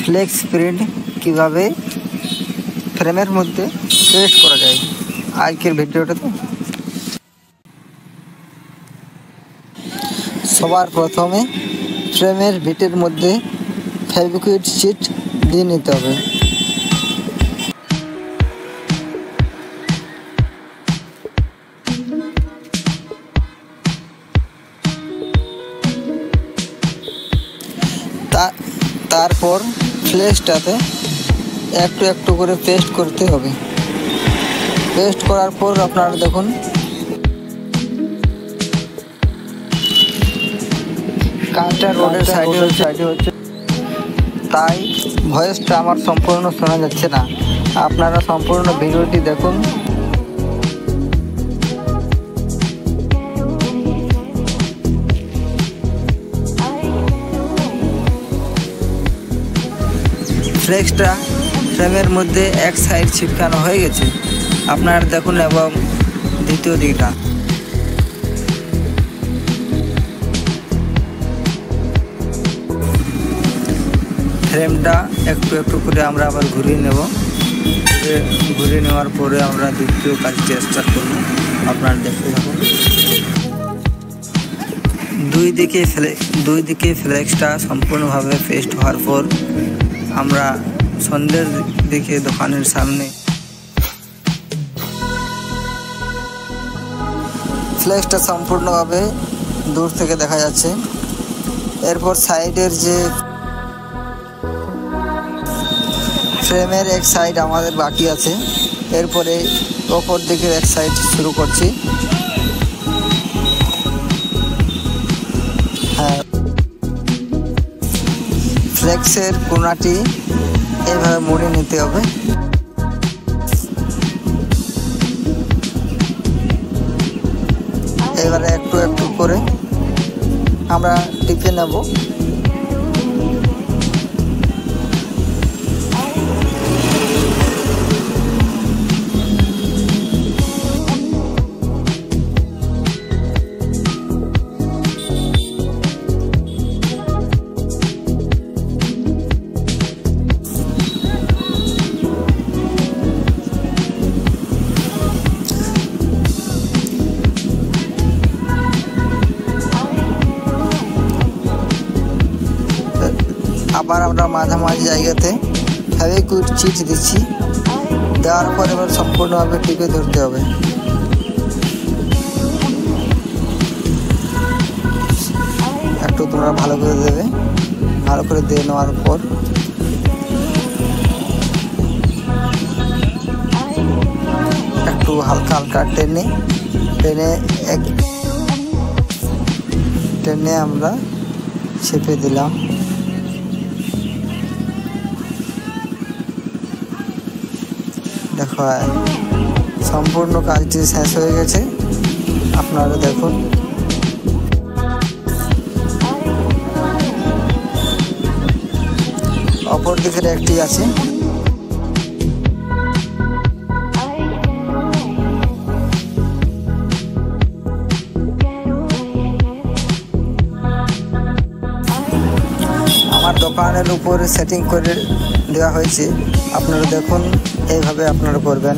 Flakes print কিভাবে ফ্রেমের মধ্যে পেস্ট করা যায় আজকের ভিডিওটাতে। সবার প্রথমে ফ্রেমের ভিটের মধ্যে ফেভিকুইক শিট দিয়ে নিতে হবে। তারপর ফ্লেক্সটাতে একটু একটু করে পেস্ট করতে হবে। পেস্ট করার পর আপনারা দেখুন কাজটা রোডের সাইডে হচ্ছে, তাই ভয়েসটা আমার সম্পূর্ণ শোনা যাচ্ছে না। আপনারা সম্পূর্ণ ভিডিওটি দেখুন। ফ্লেক্সটা ফ্রেমের মধ্যে এক সাইড ছিটকানো হয়ে গেছে, আপনারা দেখুন, এবং দ্বিতীয় দিকটা। ফ্রেমটা একটু একটু করে আমরা আবার ঘুরিয়ে নেব। ঘুরিয়ে নেওয়ার পরে আমরা দ্বিতীয় কাজটি স্টার্ট করব। আপনারা দেখতে থাকুন। দুই দিকে ফ্লেক্সটা সম্পূর্ণভাবে পেস্ট হওয়ার পর আমরা সন্ধ্যের দিকে দোকানের সামনে ফ্লেক্সটা সম্পূর্ণভাবে দূর থেকে দেখা যাচ্ছে। এরপর সাইডের যে ফ্রেমের এক সাইড আমাদের বাকি আছে, এরপরে অপর দিকের এক সাইড শুরু করছি। হ্যাঁ, ফ্লেক্সের কোণাটি এভাবে মুড়ে নিতে হবে। এবারে একটু একটু করে আমরা টিপে নেব। আবার আমরা মাঝামাঝি জায়গাতে ফেভিকুইক শিট দিচ্ছি। দেওয়ার পর এবার সম্পূর্ণভাবে টিপে ধরতে হবে। একটু তোমরা ভালো করে দেবে। ভালো করে দিয়ে নেওয়ার পর একটু হালকা হালকা টেনে আমরা চেপে দিলাম। দেখো, সম্পূর্ণ কাজটি শেষ হয়ে গেছে। আপনারা দেখুন। অপর দিকের একটি আছে। আমার দোকানের উপরে সেটিং করে দেওয়া হয়েছে। আপনারা দেখুন, এইভাবে আপনারা করবেন।